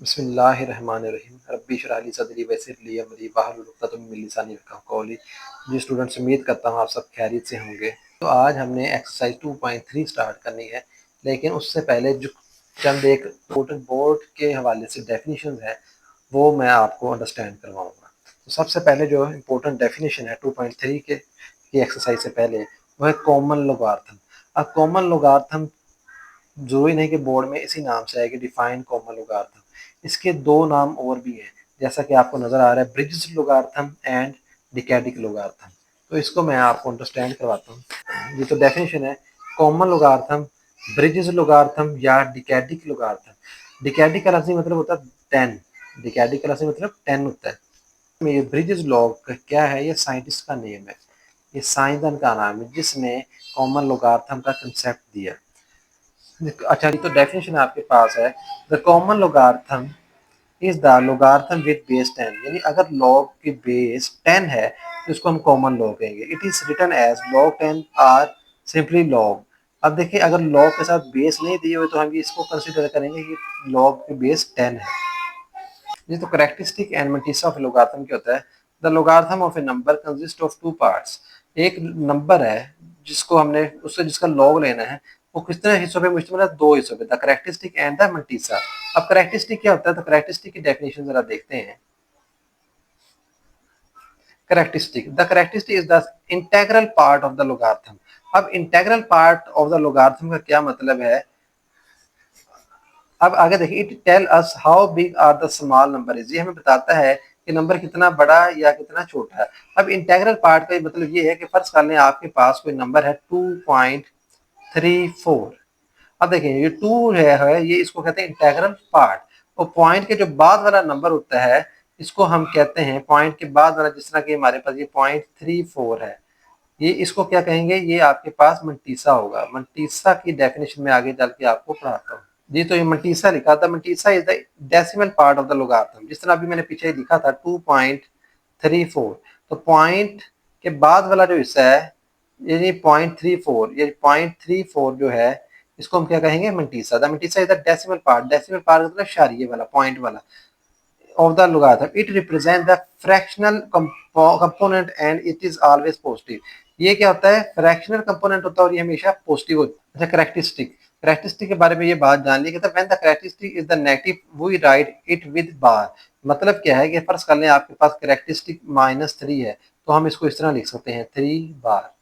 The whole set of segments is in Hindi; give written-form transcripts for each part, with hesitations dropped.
बिस्मिल्लाहिर्रहमानिर्रहीम रब्बी इश्रह ली सदरी वयस्सिर ली अमरी वाहलुल उक़दतम मिन लिसानी यफ़क़हू क़ौली। जी स्टूडेंट्स, उम्मीद करता हूँ आप सब खैरियत से होंगे। तो आज हमने एक्सरसाइज 2.3 स्टार्ट करनी है, लेकिन उससे पहले जो चंद एक इम्पोर्टेंट बोर्ड के हवाले से डेफिनेशन है वो मैं आपको अंडरस्टैंड करवाऊँगा। तो सबसे पहले जो इम्पोर्टेंट डेफिनेशन है 2.3 की एक्सरसाइज से पहले वो है कॉमन लोगार्थम। अब कॉमन लोगार्थम ज़रूरी नहीं कि बोर्ड में इसी नाम से आएगी, डिफाइन कॉमन लोगार्थम। इसके दो नाम और भी हैं, जैसा कि आपको नज़र आ रहा है, ब्रिजेस लोगार्थम एंड डिकैडिक लोगार्थम। तो इसको मैं आपको अंडरस्टैंड करवाता हूँ। ये तो डेफिनेशन है, कॉमन लोगार्थम, ब्रिजेस लोगार्थम या डिकैडिक लोगार्थम। डिकैडिक का लफ्ज़ी मतलब होता है 10, डिकैडिक का लफ्ज़ी मतलब 10 होता है। ये ब्रिजेस लॉग क्या है? ये साइंटिस्ट का नेम है, ये साइंसदान का नाम है जिसने कॉमन लोगार्थम का कंसेप्ट दिया। अच्छा, तो डेफिनेशन आपके पास है, the common logarithm is the logarithm with base 10, यानी अगर लॉग की बेस 10 है तो इसको हम कॉमन लॉग कहेंगे। It is written as log 10 or simply log. अब देखिए, अगर लॉग के साथ बेस नहीं दिए हुए तो हम इसको कंसिडर करेंगे कि लॉग की बेस 10 है। ये तो characteristic and multiplication of logarithm क्या होता है? The logarithm of a number consist of two parts. एक नंबर है जिसको हमने उससे जिसका लॉग लेना है, वो कितने हिस्सों पे मुश्तमिल है? दो हिस्सों पे, the characteristic and the multiplication. अब करेक्टरिस्टिक क्या होता है? तो करेक्टरिस्टिक की डेफिनेशन जरा देखते हैं। Characteristic, the characteristic is the integral part of the logarithm. अब integral part of the logarithm का क्या मतलब है? अब आगे देखिए, it tell us how big are the small number is. ये हमें बताता है कि नंबर कितना बड़ा या कितना छोटा है। अब इंटेग्रल पार्ट का मतलब ये है कि फर्ज कर लें आपके पास कोई नंबर है 2.34। अब देखिए, ये 2 है ये इसको कहते हैं इंटेग्रल पार्ट। और पॉइंट के जो बाद वाला नंबर होता है इसको हम कहते हैं, पॉइंट के बाद वाला, जिस तरह कि हमारे पास ये 0.34 है, ये इसको क्या कहेंगे? ये आपके पास मल्टीसा होगा। मल्टीसा की डेफिनेशन में आगे चल के आपको पढ़ाता हूँ। जी, तो ये मल्टीसा लिखा था, mantissa is the decimal part of the logarithm. जिस तरह अभी मैंने पीछे लिखा था 2.34, तो पॉइंट के बाद वाला जो हिस्सा है यानी 0.34, ये 0.34 जो है इसको हम क्या कहेंगे? Mantissa. The mantissa is the decimal part. Decimal part मतलब इशारिये वाला, पॉइंट वाला, of the logarithm. It represents the fractional component and it is always positive. ये क्या होता है? फ्रैक्शनल कंपोनेंट होता है और ये हमेशा पॉजिटिव होता है। अच्छा, करेक्टरिस्टिक, करेक्टरिस्टिक के बारे में ये बात जान ली कि when the characteristic is the negative we write it with bar. मतलब क्या है कि फर्ज कर लें आपके पास करेक्टरिस्टिक -3 है तो हम इसको इस तरह लिख सकते हैं 3 बार,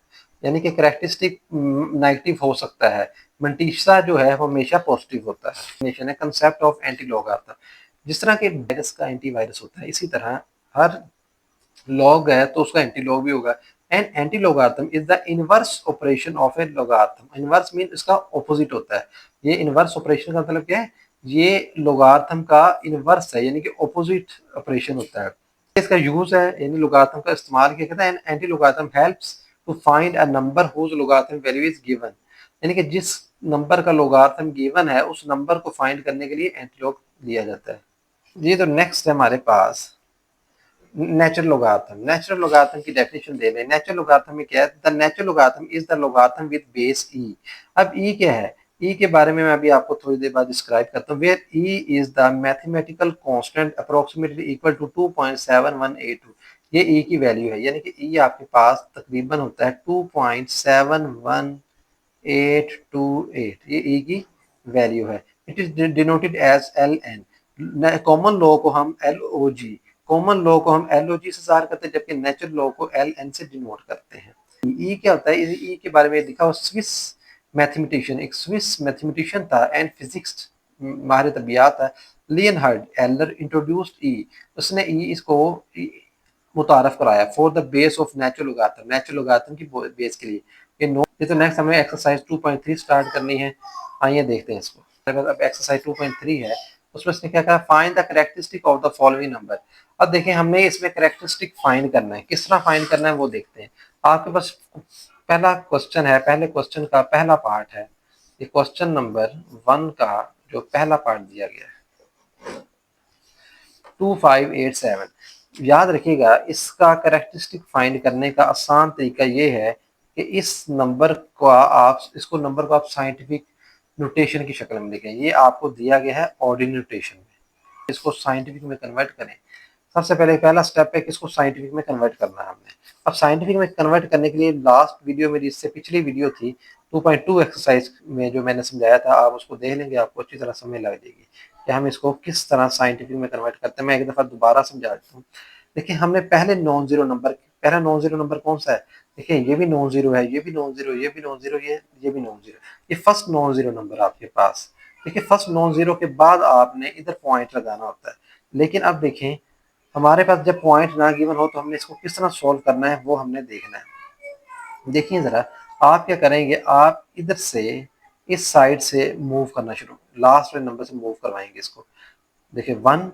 यानी कि करेक्टरिस्टिक नेगेटिव हो सकता है, मल्टीप्लिकेशन जो है वो हमेशा पॉजिटिव होता है। कंसेप्ट ऑफ एंटी लॉगारिथम, जिस तरह के वायरस का एंटीवायरस होता है इसी तरह हर लॉग है तो उसका एंटी लॉग भी होगा। And anti logarithm is the inverse operation of a logarithm. Inverse mean इसका ऑपोजिट होता है। ये इनवर्स ऑपरेशन का मतलब क्या है? ये लॉगारिथम का इनवर्स है, यानी कि ऑपोजिट ऑपरेशन होता है। इसका यूज है, यानी लॉगारिथम का इस्तेमाल किया जाता है। Anti logarithm helps to find a number whose logarithm value is given, यानी कि जिस नंबर का लॉगारिथम गिवन है उस नंबर को फाइंड करने के लिए एंटी लॉग लिया जाता है। ये तो नेक्स्ट है हमारे पास नेचुरल लोगारिथम। नेचुरल लोगारिथम की डेफिनेशन दे रहे हैं। नेचुरल लोगारिथम में क्या है? The natural logarithm is the logarithm with base E. अब ई क्या है? ई के बारे में मैं अभी आपको थोड़ी देर बाद डिस्क्राइब करता हूँ। Where E is the mathematical constant approximately equal to 2.7182। ये ई की वैल्यू है, यानी कि ई आपके पास तकरीबन होता है 2.71828। ये ई की वैल्यू है। It is denoted as L N. Common log को हम L O G, common log को हम एल ओ जी से ज़ाहिर करते हैं, जबकि नेचुरल लॉ को एल एन से डिनोट करते हैं। ई क्या होता है? ई के बारे में लिखा हुआ, स्विस मैथमेटिशियन, एक स्विस मैथमेटिशियन था एंड फिजिक्स, माहिर तबियात है, लियनहार्ड एलर इंट्रोड्यूस्ड ई। उसने ई इसको मुतारफ कराया for the base of natural logarithm, natural logarithm की बेस के लिए। ये तो नेक्स्ट हमें एक्सरसाइज 2.3 स्टार्ट करनी है। आइए देखते हैं इसको। अगर अब एक्सरसाइज 2.3 है उसमें इसने क्या कहा? Find the characteristic of the following number. अब देखें, हमने इसमें कैरेक्टरिस्टिक फाइंड करना है। किस तरह फाइंड करना है वो देखते हैं। आपके पास पहला क्वेश्चन है, पहले क्वेश्चन का पहला पार्ट है, ये क्वेश्चन नंबर 1 का जो पहला पार्ट दिया गया है 2587। याद रखिएगा, इसका कैरेक्टरिस्टिक फाइंड करने का आसान तरीका ये है कि इस नंबर को आप साइंटिफिक नोटेशन की शक्ल में लिखें। ये आपको दिया गया है ऑर्डिनरी नोटेशन में। इसको साइंटिफिक में कन्वर्ट करें। सबसे पहले पहला स्टेप है कि इसको साइंटिफिक में कन्वर्ट करना है हमने। अब साइंटिफिक में कन्वर्ट करने के लिए लास्ट वीडियो मेरी इससे पिछली वीडियो थी 2.2 एक्सरसाइज में जो मैंने समझाया था, आप उसको देख लेंगे, आपको अच्छी तरह समझ लग जाएगी कि हम इसको किस तरह साइंटिफिक में कन्वर्ट करते हैं। मैं एक दफ़ा दोबारा समझा देता हूँ। देखिए हमने पहले नॉन जीरो नंबर, पहला नॉन जीरो नंबर कौन सा है? देखिए ये भी नॉन जीरो है, ये भी नॉन जीरो, ये भी नॉन जीरो, ये भी नॉन जीरो, ये फर्स्ट नॉन जीरो नंबर आपके पास। देखिए फर्स्ट नॉन जीरो के बाद आपने इधर पॉइंट लगाना होता है। लेकिन अब देखें हमारे पास जब पॉइंट ना गिवन हो तो हमने इसको किस तरह सोल्व करना है वो हमने देखना है। देखिए जरा आप क्या करेंगे, आप इधर से इस साइड से मूव करना शुरू, लास्ट वाले नंबर से मूव करवाएंगे इसको। देखिए 1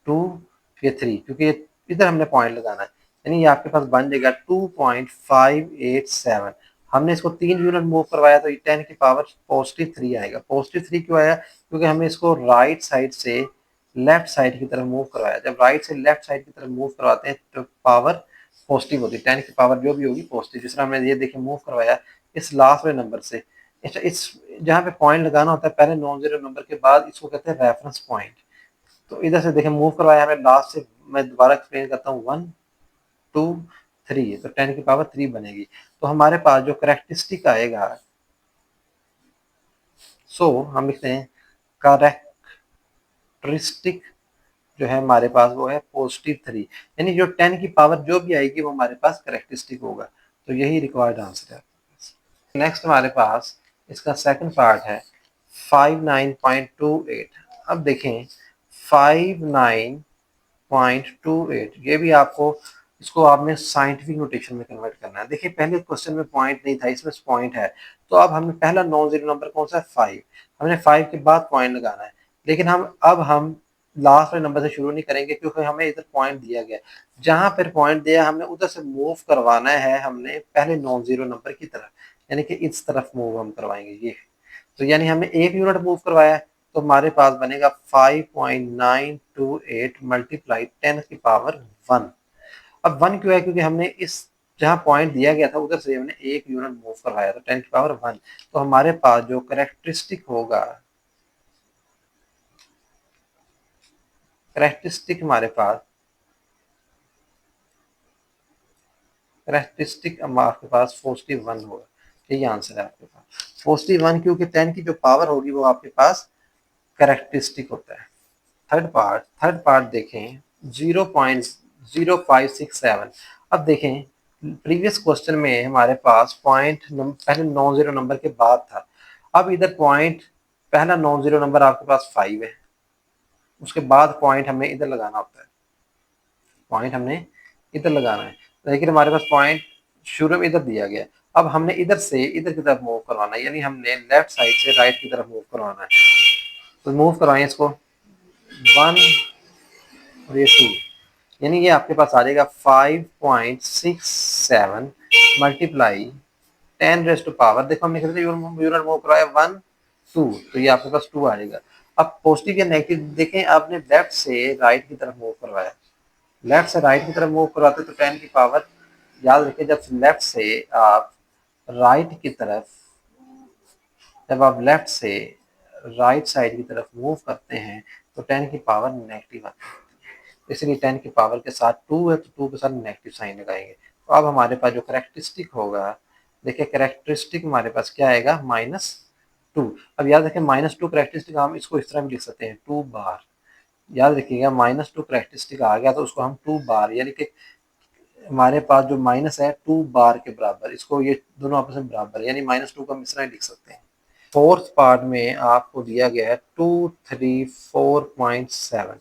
2 ये 3, क्योंकि इधर हमने पॉइंट लगाना है, यानी ये आपके पास बन जाएगा 2.587। हमने इसको 3 यूनिट मूव करवाया तो 10 की पावर +3 आएगा। +3 क्यों आया? क्योंकि हमने इसको राइट साइड से लेफ्ट साइड की तरफ मूव करवाया। जब राइट से लेफ्ट साइड की तरफ मूव करवाते हैं तो पावर पॉजिटिव होती है, 10 की पावर जो भी होगी पॉजिटिव। जिस तरह हमने ये देखिए मूव करवाया इस लास्ट वाले नंबर से, इस जहाँ पे पॉइंट लगाना होता है पहले नॉन जीरो नंबर के बाद, इसको कहते हैं रेफरेंस पॉइंट। तो इधर से देखें मूव करवाया हमें लास्ट से, मैं दोबारा एक्सप्लेन करता हूँ, 1 2 3, तो 10 की पावर 3 बनेगी। तो हमारे पास जो करेक्टरिस्टिक आएगा, सो हम लिखते हैं करेक्टरिस्टिक जो है हमारे पास वो है +3, यानी जो 10 की पावर जो भी आएगी वो हमारे पास करेक्टरिस्टिक होगा। तो यही रिक्वायर्ड आंसर है। नेक्स्ट हमारे पास इसका सेकंड पार्ट है 59.28। अब देखें 59.28, ये भी आपको, इसको आपने साइंटिफिक नोटेशन में कन्वर्ट करना है। देखिए पहले क्वेश्चन में पॉइंट नहीं था, इसमें पॉइंट है। तो अब हमें पहला नॉन जीरो नंबर कौन सा है? 5। हमने 5 के बाद पॉइंट लगाना है। लेकिन हम लास्ट वाले नंबर से शुरू नहीं करेंगे क्योंकि हमें इधर पॉइंट दिया गया। जहां पर पॉइंट दिया हमने उधर से मूव करवाना है हमने पहले नॉन जीरो नंबर की तरफ, यानी कि इस तरफ मूव हम करवाएंगे ये। तो यानी हमने 1 यूनिट मूव करवाया है, तो हमारे पास बनेगा 5.928 मल्टीप्लाई 10 की पावर 1। अब 1 क्यों है? क्योंकि हमने इस जहाँ पॉइंट दिया गया था उधर से हमने 1 यूनिट मूव करवाया, तो 10 की पावर 1। तो हमारे पास जो करेक्टरिस्टिक होगा, करेक्टरिस्टिक हमारे पास, करेक्टरिस्टिक आपके पास +1 होगा। यही आंसर है आपके पास +1, क्योंकि 10 की जो पावर होगी वो आपके पास करेक्टरिस्टिक होता है। थर्ड पार्ट देखें 0.0567। अब देखें प्रीवियस क्वेश्चन में हमारे पास पॉइंट पहले नॉन जीरो नंबर के बाद था। अब इधर पॉइंट पहला नॉन जीरो नंबर आपके पास 5 है, उसके बाद पॉइंट हमें इधर लगाना होता है, पॉइंट हमने इधर लगाना है। लेकिन हमारे पास पॉइंट शुरू में इधर दिया गया है। अब हमने इधर से इधर की तरफ मूव करवाना है, यानी हमने लेफ्ट साइड से राइट की तरफ मूव करवाना है। तो मूव करवाएं इसको 1 और ये 2, यानी ये आपके पास आ जाएगा 5.67 मल्टीप्लाई 10 रेज़ टू पावर, देखो हमने कितने यूनिट मूव करवाया 1 2, तो ये आपके पास 2 आ जाएगा। अब पॉजिटिव या नेगेटिव देखें, आपने लेफ्ट से राइट की तरफ मूव करवाया, लेफ्ट से राइट की तरफ मूव करवाते तो 10 की पावर, याद रखिए जब लेफ्ट से आप राइट की तरफ, जब आप लेफ्ट से राइट साइड की तरफ मूव करते हैं तो 10 की पावर नेगेटिव आती है, इसलिए 10 की पावर के साथ 2 है तो 2 के साथ नेगेटिव साइन लगाएंगे। तो अब हमारे पास जो करेक्टरिस्टिक होगा, देखिए करेक्टरिस्टिक हमारे पास क्या आएगा -2। अब याद रखें -2 करेक्टरिस्टिक हम इसको इस तरह भी लिख सकते हैं 2 बार। याद रखिएगा -2 करेक्टरिस्टिक आ गया तो उसको हम 2 बार, यानी कि हमारे पास जो माइनस है 2 बार के बराबर, इसको ये दोनों आपस में बराबर, यानी -2 को हम इस तरह लिख सकते हैं। फोर्थ पार्ट में आपको दिया गया है 234.7।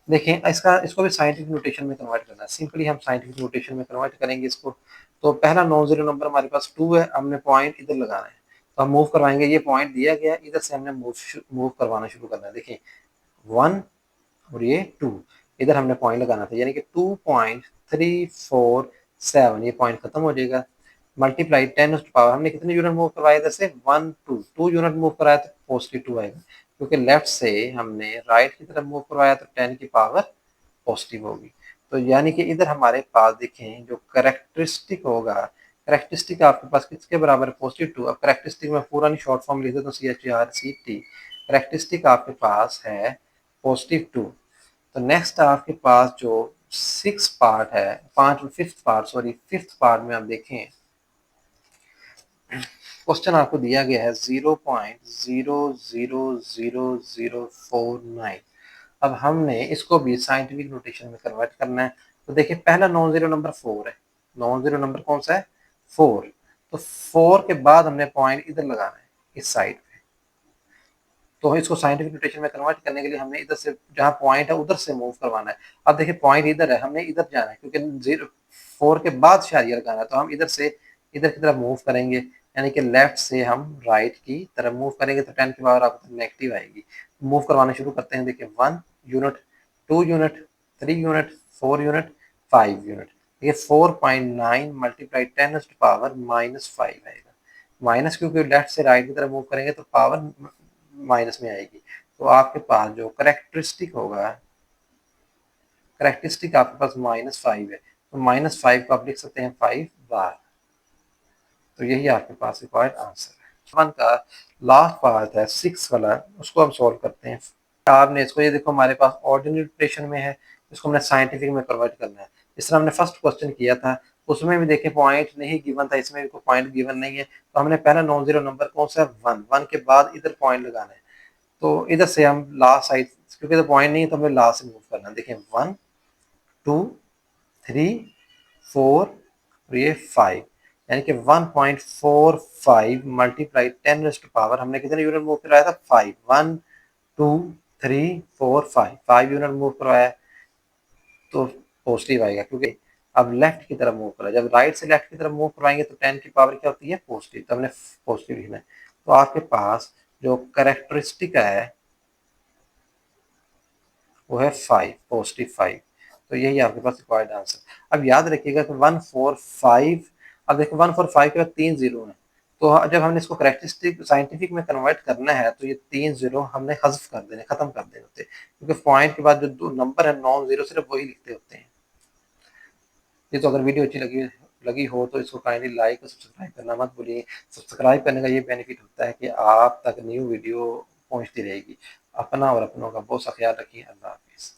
देखें इसको भी साइंटिफिक नोटेशन में कन्वर्ट करना है। सिंपली हम साइंटिफिक नोटेशन में कन्वर्ट करेंगे इसको। तो पहला नॉन जीरो नंबर हमारे पास 2 है, हमने पॉइंट इधर लगाना है, तो हम मूव करवाएंगे, ये पॉइंट दिया गया है, इधर से हमने मूव करवाना शुरू करना है। देखिए 1 और ये 2, इधर हमने पॉइंट लगाना था, यानी कि 2.347, ये पॉइंट खत्म हो जाएगा। मल्टीप्लाई 10 टू पावर, हमने कितने यूनिट मूव करवाए इधर से 1 2 यूनिट मूव कराया तो +2 आएगा, क्योंकि लेफ्ट से हमने राइट की तरफ मूव करवाया तो 10 की पावर पॉजिटिव होगी। तो यानी कि इधर हमारे पास देखें जो करेक्टरिस्टिक होगा, करेक्टरिस्टिक आपके पास किसके बराबर है +2। अब करेक्टरिस्टिक में पूरा नहीं शॉर्ट फॉर्म लिख देता हूँ CHRCT। करेक्टरिस्टिक आपके पास है +2। तो नेक्स्ट आपके पास जो 6 पार्ट है, 5th part, sorry 5th part में आप देखें, क्वेश्चन आपको दिया गया है 0.000049। अब हमने इसको भी साइंटिफिक नोटेशन में कन्वर्ट करना है। तो देखिए पहला नॉन जीरो नंबर 4 है, नॉन जीरो नंबर कौन सा है 4। तो 4 के बाद हमने पॉइंट इधर लगाना है इस साइड पे। तो इसको साइंटिफिक नोटेशन में कन्वर्ट करने के लिए हमने इधर से जहाँ पॉइंट है उधर से मूव करवाना है। अब देखिए पॉइंट इधर है, हमने इधर जाना है क्योंकि 4 के बाद शारिया लगाना है, तो हम इधर से इधर की तरफ मूव करेंगे, यानी कि लेफ्ट से हम राइट की तरफ मूव करेंगे तो 10 की पावर आपको नेगेटिव आएगी। मूव करवाना शुरू करते हैं। देखिए 1 unit, 2 unit, 3 unit, 4 unit, 5 unit. ये 4.9 मल्टीप्लाई 10 पावर -5 आएगा। माइनस क्योंकि लेफ्ट से राइट की तरफ मूव करेंगे तो पावर माइनस में आएगी। तो आपके पास जो करेक्टरिस्टिक होगा, करेक्टरिस्टिक आपके पास -5 है, तो -5 को आप लिख सकते हैं 5 बार। तो यही आपके पास रिक्वायर्ड आंसर है। वन का लास्ट पार्ट है 6 वाला, उसको हम सॉल्व करते हैं। आपने इसको, ये देखो हमारे पास ऑर्डिनरी नोटेशन में है, इसको हमने साइंटिफिक में कन्वर्ट करना है। इस तरह हमने फर्स्ट क्वेश्चन किया था, उसमें भी देखें पॉइंट नहीं गिवन था, इसमें भी कोई पॉइंट गिवन नहीं है। तो हमने पहला नॉन जीरो नंबर कौन सा है 1, 1 के बाद इधर पॉइंट लगाना है। तो इधर से हम लास्ट साइड, क्योंकि तो पॉइंट नहीं है तो हमें लास्ट से मूव करना है। देखिए 1, 2, 3, 4 और ये 5, यानी कि 1.45 मल्टीप्लाई 10 पावर, हमने कितने यूनिट मूव करवाया था 5, 1 2 3 4 5 यूनिट मूव करवाया, तो पॉजिटिव आएगा क्योंकि अब लेफ्ट की तरफ मूव करा। जब राइट से लेफ्ट की तरफ मूव करवाएंगे तो 10 की पावर क्या होती है पॉजिटिव, तो हमने पॉजिटिव लिखना है। तो आपके पास जो करेक्टरिस्टिक है वो है 5, पॉजिटिव 5। तो यही आपके पास रिक्वायर्ड आंसर। अब याद रखिएगा कि 145, अब देखो 145 के बाद 3 जीरो है, तो जब हमने इसको करेक्टरिस्टिक साइंटिफिक में कन्वर्ट करना है तो ये 3 जीरो हमने हज़्फ कर देने, खत्म कर देने होते हैं, क्योंकि पॉइंट के बाद जो दो नंबर है नॉन जीरो सिर्फ वही लिखते होते हैं। ये तो अगर वीडियो अच्छी लगी लगी हो तो इसको काइंडली लाइक और सब्सक्राइब करना मत भूलिए। सब्सक्राइब करने का ये बेनिफिट होता है कि आप तक न्यू वीडियो पहुंचती रहेगी। अपना और अपनों का बहुत सा ख्याल रखिए। अल्लाह हाफिज़।